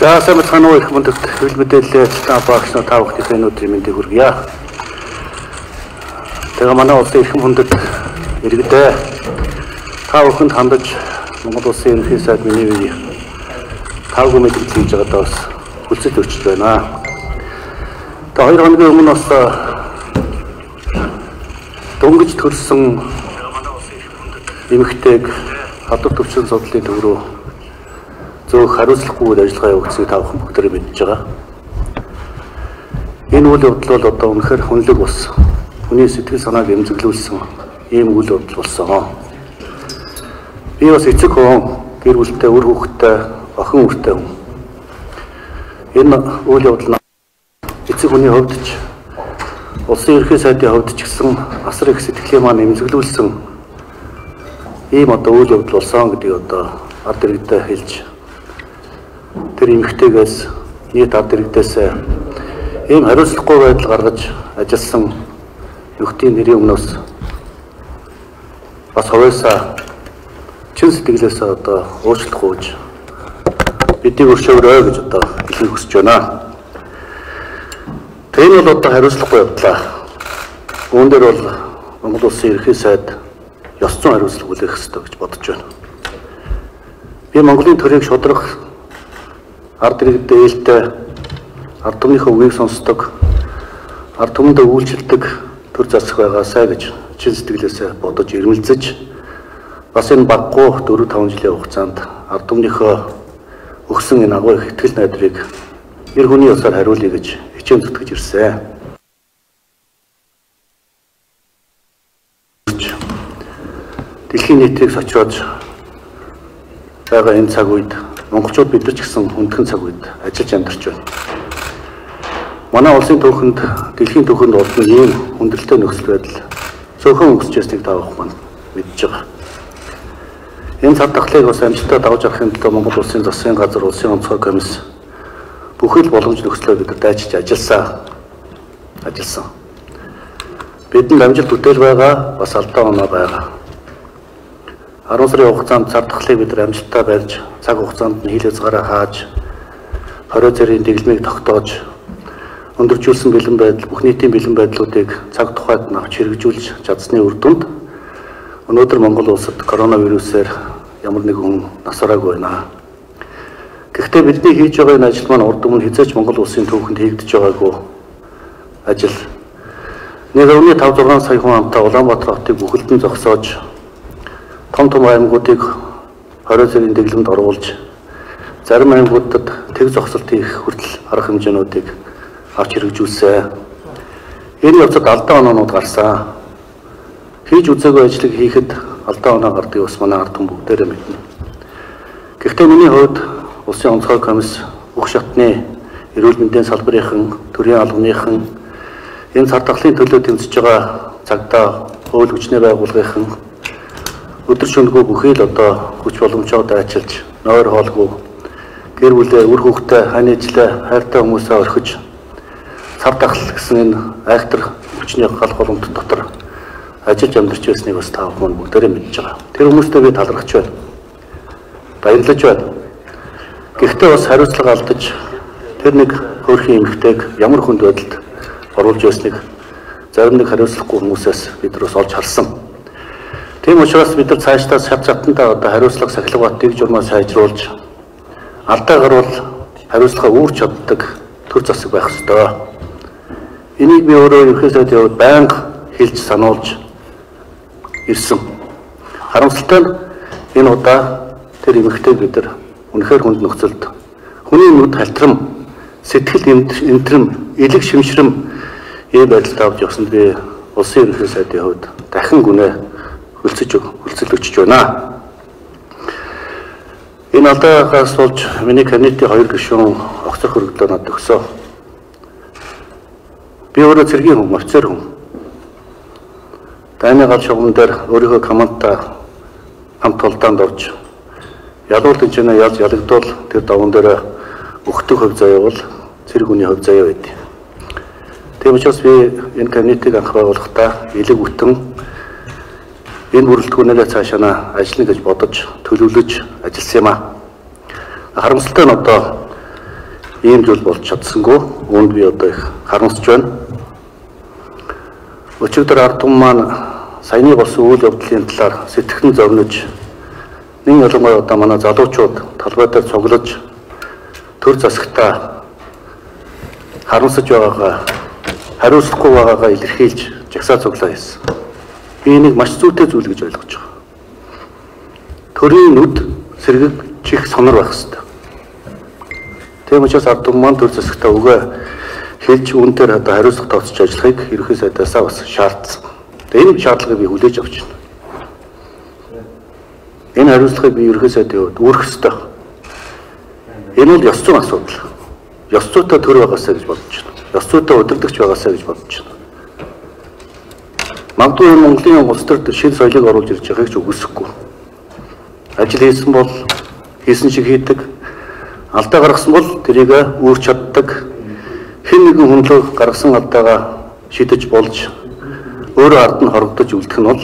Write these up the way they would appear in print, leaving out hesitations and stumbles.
За сайн бацхан уу их хүндэт хөл мэдээлэл та багшнаа та бүхний өнөөдрийн мэндийг хүргье. Тэгээ манай улсын эрхэм хүндэт иргэдээ та бүхэнд хандаж Монгол улсын ерөнхий сайд миний тавгүй мэдээлэл хийж байгаадаа бас хүлцэж өрчөж байна. Тэгээ 2 хоногийн өмнө бас дөнгөж төрсэн эмэгтэйг хадвар төвчөн судлалын төв рүү зөв хариуцлагагүй ажиллагаа явуулсныг та бүхэн бүгдээрээ мэдж байгаа. Энэ үйл явдал бол одоо үнэхээр хүнлэг болсон. Хүний сэтгэл санааг эмзэглүүлсэн ийм үйл явдал болсон. Би бас эцэг хүн, гэр бүлтэй, үр хүүхэдтэй, охин үртэй хүн. Энэ үйл явдал эцэг хүний хувьд ч улсын ерөнхий сайдын хувьд ч гэсэн асар их сэтгэлээ маань эмзэглүүлсэн ийм одоо үйл явдал болсон гэдгийг одоо ард иргэдэд хэлж тэр эмэгтэйгээс нийт ард иргэдээс ийм хариуцлагагүй байдал гаргаж ажилласан нөхдийн нэрийн өмнөөс бас хувьсаа чин сэтгэлээс одоо уучлах гүйж бидийг өршөөрөө гэж одоо хэлхийг хүсэж байна. Тэр нь бол одоо хариуцлагагүй явдлаа. Үүн дээр бол Монгол улсын ерөнхий сайд ёс зүйн хариуцлага хүлээх ёстой гэж бодож байна. Би Монголын төрийг шударга ард иргэдэд ээлтэй ард түмнийхээ үгийг сонсдог, ард түмэндээ үйлчилдэг төр засах байгаасай гэж чин сэтгэлээсээ бодож ирмэлзэж бас энэ баггүй 4-5 жилийн хугацаанд ард түмнийхөө өгсөн энэ агуу их итгэл найдрыг эр хүний ёсоор хариулъя гэж хичээн зүтгэж ирсэн. Дэлхийн нийтийг сочроод байгаа энэ цаг үед монголчууд бид нар ч гэсэн хүндхэн цаг үед ажиллаж амьдарч байна. Манай улсын түүхэнд, дэлхийн түүхэнд болон ийм хүндрэлтэй нөхцөл байдал цөөхөн өсөж ясныг та бүхэн маань мэдж байгаа. Энэ цар тахлыг бас амжилттай давж авахын тулд Монгол улсын засгийн газар, улсын онцгой комисс бүхэл боломж нөхцөлөөр бид нар дайчилж ажилласан. Бидэнд амжилт бүтээл байгаа, бас алдаа оноо байгаа. 10 сарын хугацаанд цар тахлыг бид нар амжилттай барьж, цаг хугацаанд нь хил хязгаараа хааж, хорио зэргийн дэглэмийг тогтоож, өндөржүүлсэн бэлэн байдал, бүх нийтийн бэлэн байдлуудыг цаг тухайд нь авч хэрэгжүүлж чадсны үр дүнд өнөөдөр Монгол улсад коронавирусээр ямар нэгэн нас ороогүй байна. Гэхдээ бидний хийж байгаа энэ ажил маань урд өмнө хязгаарч Монгол улсын түүхэнд хийгдэж байгаагүй ажил. 1.5-6 сая хүн амтай Улаанбаатар хотыг бүхэлдэн зогсоож том аймагуудыг хорио зэргийн дэглэмд оруулж зарим аймагуудад тэг зогсолт хийх хүртэл арга хэмжээнүүдийг авч хэрэгжүүлсэн. Энэ явцад алдаа оноонууд гарсан. Хийж үзээгүй ажлыг хийхэд алдаа оноо гардыг бас манай ард түмэн бүгдээрээ мэднэ. Гэхдээ миний хувьд улсын онцгой комисс бүх шатны эрүүл мэндийн салбарынхан, төрийн албаныхан энэ цар тахлын төлөө тэмцэж байгаа цагдаа, хууль хүчний байгууллагынхан өдөр шөнөгүй бүхий л одоо хүч боломжоо дайчилж, нойр хоолгүй гэр бүлээ, үр хүүхдээ, ханийжлаа, хайртай хүмүүсээ орхиж цар тахал гэсэн энэ айхтар хүчний гал голомт дотор ажиллаж амьдарч байсныг бас та бүхэн бүгдээрээ мэдж байгаа. Тэр хүмүүстэй би талархаж байна. Баярлаж байна. Гэхдээ бас хариуцлага алдаж тэр нэг хөөрхөн эмэгтэйг ямар хүнд байдалд оруулж байсныг зарим нэг хариуцлагагүй хүмүүсээс бид нар бас олж харсан. Тийм учраас бид нар цаашдаа шат шатантаа одоо хариуцлага сахилга бат дэг журмаа сайжруулж алдаа гарвал хариуцлага үүрч чаддаг төр засаг байх ёстой. Энийг би өөрөө ерөнхий сайдын хувьд байнга хэлж сануулж ирсэн. Харамсалтай нь энэ удаа тэр эмэгтэй бид нар үнэхээр хүнд нөхцөлд хүний нүд халтрам, сэтгэл эмтрэм, элэг шимшрэм ийм байдалд авч явсанд би улсын ерөнхий сайдын хувьд дахин гүнээ хөлцөл өчөж байна. Энэ алдаагаас болж миний кабинетийн 2 гишүүн огцох хөргөлөө надад өгсөн. Би өөрөө цэргийн хүн, офицер хүн. Дайны гал шугам дээр өөрийнхөө командтай хамт олдоонд орж ялуул тэнцэнэ ялж ялагдвал тэр даван дээр өгтөг хөв заяа бол цэрэг хүний хөв заяа байдیں۔ Тийм учраас би энэ комитетийг анх байгуулахдаа элэг бүтэн энэ бүрэлдэхүүнээрээ цаашаа ажиллана гэж бодож төлөвлөж ажилласан юм аа. Харамсалтай нь одоо ийм зүйл болж чадсангүй. Үүнд би одоо их харамсаж байна. Өчигдөр ард түмэн маань саяны болсон үйл явдлын талаар сэтгэн зовниж нэг ялангуяа одоо манай залуучууд талбай дээр цуглаж төр засагтаа харамсаж байгаагаа хариуцлахгүй байгаагаа илэрхийлж жагсаа цуглаа хийсэн. Би энийг маш зүйтэй зүйл гэж ойлгож байгаа. Төрийн нүд сэргэг чих сонор байх хэрэгтэй. Тийм учраас ард түмэн маань төр засагтаа үгээ хэлж үүнээр одоо хариуцлага тооцож ажиллахыг ерөнхий сайдаасаа бас шаардсан. Энэ шаардлагыг би хүлээж авч байна. Энэ хариуцлагыг би ерөнхий сайдын хувьд үүрэх ёстой. Энэ бол ёс зүйн асуудал. Ёс зүйтэй төр байгаасаа гэж бодож байна. Ёс зүйтэй удирдагч байгаасаа гэж бодож байна. Магадгүй Монголын улс төрд шинэ соёлыг оруулж ирж байгааг ч үгүйсэхгүй. Ажил хийсэн бол хийсэн шиг хийдэг. Алдаа гаргасан бол тэрийг үүрч чаддаг. Хэн нэгэн хүнлэг гаргасан алдаагаа шийдэж болж өөрөө ард нь хорогдож үлдэх нь бол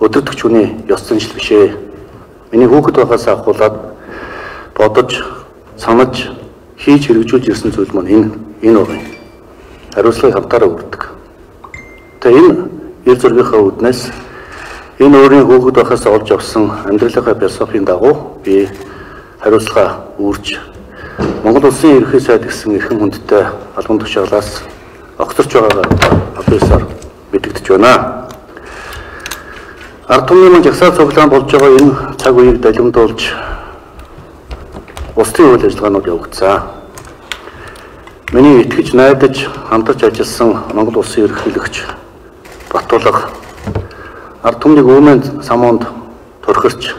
удирдагч хүний ёс заншил биш ээ. Миний хүүхэд байхаас ахуулаад бодож, санаж, хийж хэрэгжүүлж ирсэн зүйл маань энэ байна. Хариуцлагыг хамтаараа үрдэг. Тэгээ энэ эр зургийнхаа үүднээс энэ өөрийн хүүхэд байхаас олж авсан амьдралынхаа философийн дагуу би хариуцлага үүрч Монгол улсын ерөнхий сайд гэсэн эрхэм хүндтэй албан тушаалаас огцорч байгаагаа аппелсаар мэдэгдэж байна. Ард түмний жагсаа цуглаан болж байгаа энэ цаг үеийг далимдуулж улсын үйл ажиллагаанууд явагдсан. Миний итгэж найдаж хамтарч ажилласан Монгол улсын ерөнхийлөгч Батулга ард түмнийг өвмөнд самуунд турхирч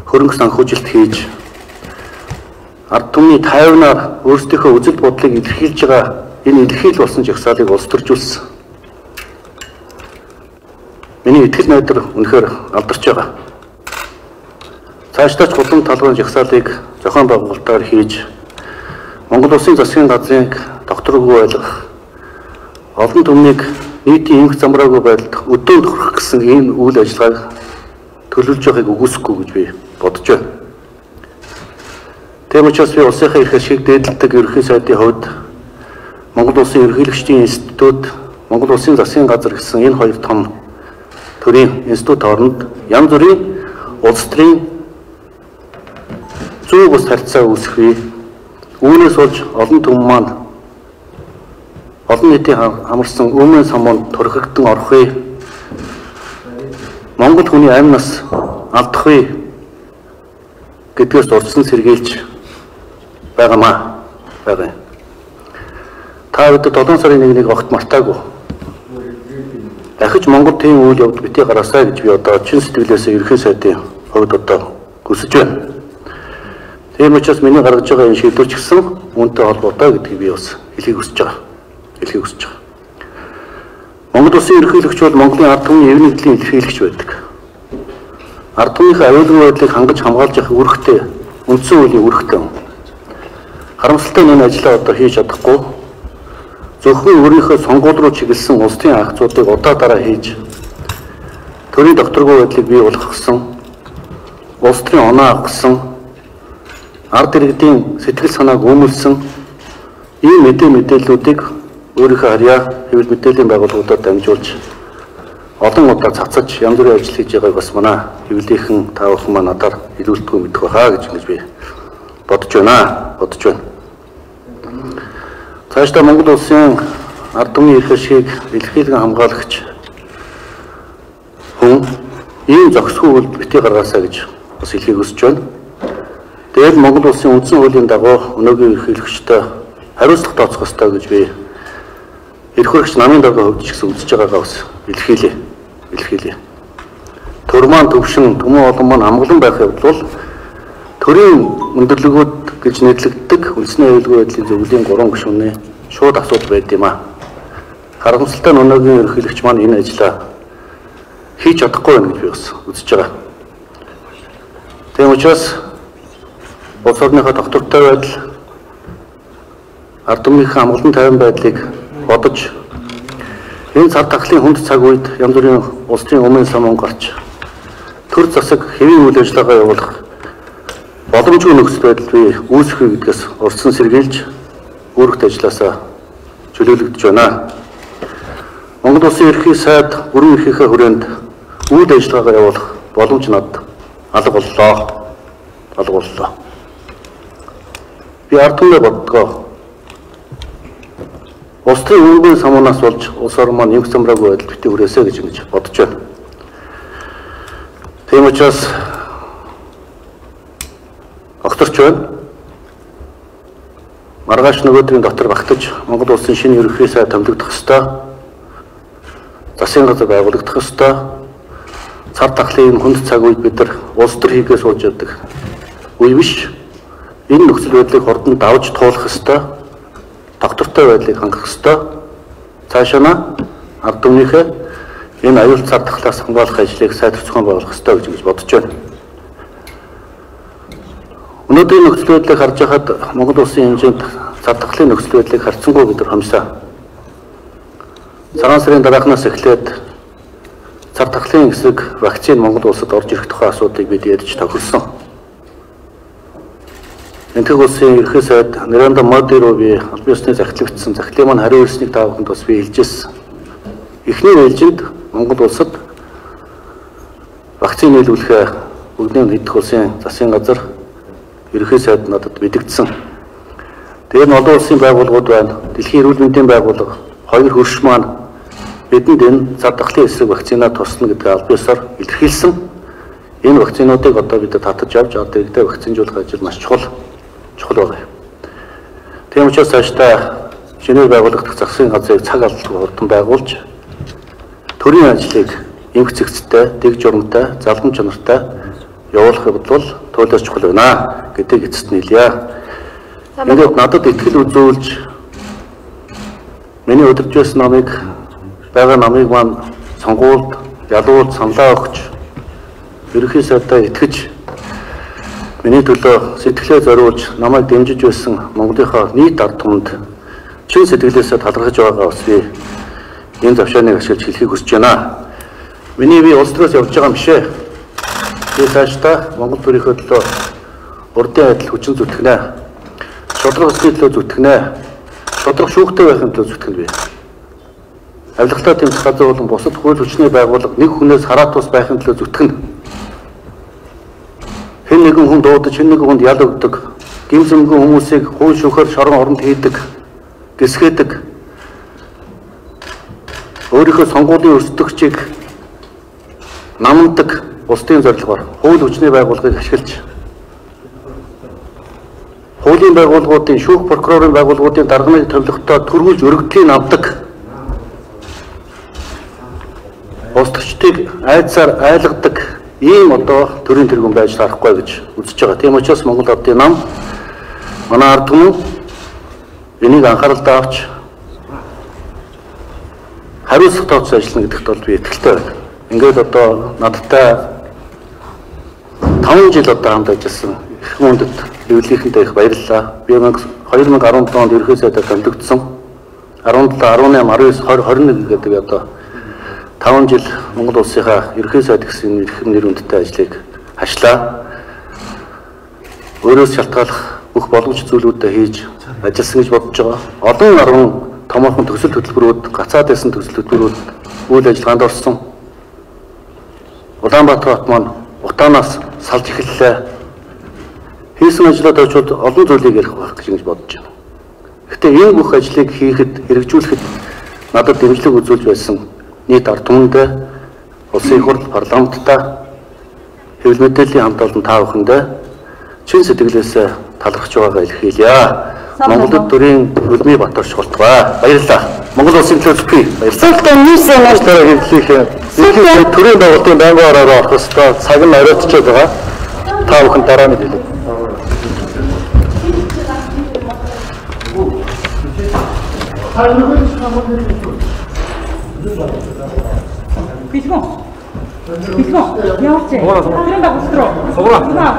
хөрөнгө санхүүжилт хийж ард түмний тайвнаар өөрсдийнхөө үзэл бодлыг илэрхийлж байгаа энэ илэрхийл болсон жагсаалыг улс төржүүлсэн. Миний итгэл найдар үнэхээр алдарч байгаа. Цаашдаа ч гулам талбайн жагсаалыг зохион байгуулалтаар хийж Монгол улсын засгийн газрыг докторгүй байлгах, олон түмнийг нийтийн эмх замраагүй байдалд өдөөд хүрэх гэсэн энэ үйл ажиллагааг төлөвлөж байгааг үгүйсэхгүй гэж би бодож байна. Тийм учраас би улсынхаа их ашиг дээдэлдэг ерөнхий сайдын хувьд Монгол улсын ерөнхийлөгчдийн институт, Монгол улсын засгийн газар гэсэн энэ хоёр том төрийн институт хооронд янз бүрийн улс төрийн зөв бус харьцаа үүсгэе. Үүнээс болж олон түмэн маань олон нийтийн хамарсан өмнө самуунд турхигдсан орохыг Монгол хүний амь нас алдахгүй гэдгээс урдсан сэргийлж байгаа. Та өдөр 7 сарын 1-ний огт мартаагүй. Дахиж Монгол тийм үйл явдал битгий гараасаа гэж би одоо чин сэтгэлээсээ ерөнхий сайдын хувьд одоо хүсэж байна. Тийм учраас миний гаргаж байгаа энэ шийдвэр ч гэсэн үүнтэй холбоотой гэдгийг би бас хэлхийг хүсэж байгаа. Монгол улсын ерөнхийлөгч бол Монголын ард түмний эв нэгдлийн илэрхийлэгч байдаг. Ард түмнийхээ аюулгүй байдлыг хангаж хамгаалж явах үүрэгтэй үндсэн хуулийн үүрэгтэй. Харамсалтай энэ ажлаа одоо хийж чадахгүй. Зөвхөн өөрийнхөө сонгуул руу чиглэсэн улсын акцуудыг удаа дараа хийж төрийн докторгүй байдлыг бий болгосон, улс төрийн оноо авсан, ард иргэдийн сэтгэл санааг өмөлсөн ийм мэдээллүүдийг өөрийнхөө харьяа хэвлэл мэдээллийн байгууллагуудаар дамжуулж олон удаа цацаж янз бүрийн ажил хийж байгааг бас манай хэвлэлийнхэн та бүхэн маань надаар илүүлдэггүй мэдэх байхаа гэж би бодож байна. Цаашдаа Монгол улсын ард түмний эрх ашигыг илэрхийлэн хамгаалагч хүн ийм зохисгүй үйл битгий гаргаасаа гэж бас хэлхийг хүсэж байна. Дээр Монгол улсын үндсэн хуулийн дагуу өнөөгийн ерөнхийлөгчтэй хариуцлага тооцох ёстой гэж би эрх хөрөгч намын дагуу хөвдөж гэсэн үзэж байгаагаа бас илэрхийлье. Төр маань төвшин түмэн олон маань амгалан байх явдал бол төрийн өндөрлөгүүд гэж нэрлэгддэг үндэсний аюулгүй байдлын зөвлөлийн 3 гишүүний шууд асуудал байд юм аа. харамсалтай өнөөгийн ерөнхийлөгч маань энэ ажлаа хийж чадахгүй байна гэж би бас үзэж байгаа. Тийм учраас улс орныхоо доктортой байдал, ард түмнийхээ амгалан тайван байдлыг бодож энэ цар тахлын хүнд цаг үед янз бүрийн улсын өмнө самун гарч төр засаг хэвийн үйл ажиллагаа явуулах боломжгүй нөхцөл байдал бий үүсэхүй гэдгээс урьдчилан сэргийлж өөрөгт ажилласаа чөлөөлөгдөж байна. Монгол Улсын ерөнхий сайд бүрэн эрхийнхээ хүрээнд үйл ажиллагаагаа явуулах боломж надад алга боллоо. Би ард түмнээ боддгоо. Улс төрийн өргөн самуунаас болж улс орн маань нэг замраагүй байдал битгий хүрээсэй гэж бодож байна. Тийм учраас огторч байна. Маргааш нөгөөдрийн дотор багтаж Монгол улсын шинэ ерөнхий сайд томилогдох ёстой. Засгийн газар байгуулагдах ёстой. Цар тахлын хүнд цаг үед бид нар улс төр хийгээ сууж яддаг үе биш. Энэ нөхцөл байдлыг хурдан давж туулах ёстой. Доктортой байдлыг хангах ёстой. Цаашаа ард түмнийхээ энэ аюул цар тахлаас хамгаалах ажлыг сайдвар зохион байгуулах ёстой гэж бодож байна. Өнөөдрийн нөхцөл байдлыг харж байхад Монгол улсын хэмжээнд цар тахлын нөхцөл байдлыг харьцангуй бид нар хомсаа. Цагаан сарын дараахнаас эхлээд цар тахлын эсрэг вакцин Монгол улсад орж ирэх тухай асуудыг бид ярьж тохирсон. Энэхүү улсын ерөнхий сайд Нарендра Моди руу би албан ёсны захидлагдсан захидлын маань хариу ирснийг та бүхэнд бас би хэлжсэн. Эхний ээлжинд Монгол улсад вакцин нийлүүлэхээ бүгдийн нэгдэх улсын засгийн газар ерөнхий сайд надад мэдэгдсэн. Тэгээд олон улсын байгууллагууд байна. Дэлхийн эрүүл мэндийн байгууллага, хоёр хөрш маань бидэнд энэ цар тахлын эсрэг вакцинаа туслана гэдгийг албан ёсоор илэрхийлсэн. Энэ вакцинуудыг одоо бид татаж авч одоо иргэдэд вакцинжуулах ажил маш чухал байгаа. Тийм учраас цаашдаа шинээр байгуулагдах засгийн газрыг цаг алдалгүй хурдан байгуулж төрийн ажлыг эмх зэгцтэй, дэг журамтай, залгам чанартай явуулахыг бол туйлаас чухал байна гэдгийг эцэст нь хэлье. Ингээд надад итгэл үзүүлж миний удирж байсан намыг маань сонгуульд, ялуулд саналаа өгч ерөнхий сайдаа итгэж миний төлөө сэтгэлээ зориулж намайг дэмжиж байсан Монголынхаа нийт ард түмэнд чин сэтгэлээсээ талархаж байгаа бас би энэ завшааныг ашиглаж хэлхийг хүсэж байна. Миний би улс төрөөс явж байгаа юм бишээ. Би цаашдаа Монгол төрийнхөө төлөө урдын адил хүчин зүтгэнэ. Шудраг өсгөлийн төлөө зүтгэнэ. Шудраг шүүхтэй байхын төлөө зүтгэнэ би. Авилгалтай тэмцэх газар болон бусад хууль хүчний байгууллага нэг хүнээс хараат ус байхын төлөө зүтгэнэ. Хэн нэгэн хүн дуудаж хэн нэгэн хүнд ял өгдөг. Гин зэмгэн хүмүүсийг хууль шүүхээр шорон оронд хийдэг. Гисгэдэг. Өөрийнхөө сонгуулийн өрсөлдөгчийг намдаг улсын зорилгоор хууль хүчний байгууллагыг ашиглаж хуулийн байгууллагуудын шүүх прокурорын байгууллагуудын дарганы төвлөгтөө төрүүлж өргөдлийн авдаг. Устгчдыг айдсаар айлгадаг ийм одоо төрийн тэргүүн байж тарахгүй гэж үзэж байгаа. Тийм учраас Монгол Ардын нам манай ард түмэн энийг анхааралтай авч хариуцлага тооцож ажиллана гэдэгт бол би итгэлтэй байна. Ингээд одоо надтай 5 жил одоо хамт ажилласан их хүндэд хэвлэлийнхэнтэй их баярлалаа. Би 2017 онд ерөнхий сайдаар томилогдсон. 17, 18, 19, 20, 21 гэдэг одоо 5 жил Монгол улсынхаа ерөнхий сайд гэсэн нэр хүндтэй ажлыг хашлаа. Өөрөөс шалтгаалах бүх боломж зүйлүүдэд хийж ажилласан гэж бодож байгаа. Олон арван томоохон төсөл хөтөлбөрүүд, гацаад байсан төсөл хөтөлбөрүүд үйл ажиллагаанд орсон. Улаанбаатар хот маань утаанаас салж эхэллээ. Хийсэн ажлууд очоод олон зүйлийг ярих байх гэж бодож байна. Гэхдээ энэ бүх ажлыг хийхэд, хэрэгжүүлэхэд надад дэмжлэг үзүүлж байсан нийт ард түмэндээ, улсын их хурл, парламенттай, хэвлэл мэдээллийн хамт олон та бүхэндээ чин сэтгэлээсээ талархаж байгаагаа илэрхийлье. Монголд төрийн хөлмий батар шуултгаа. Баярлалаа. Монгол улсын төлөө зүтгэе. Баярлалаа. Нийсэнээс хэвлэлийн төрийн байгууллагын байнгын ороор орох ёстой. Цаг нь оройтчод байгаа. Та бүхэн дараа нь хэлээ. Хайрын Письмо. Письмо. Я вообще. Согуна. Тренда быстро. Согуна. Согуна.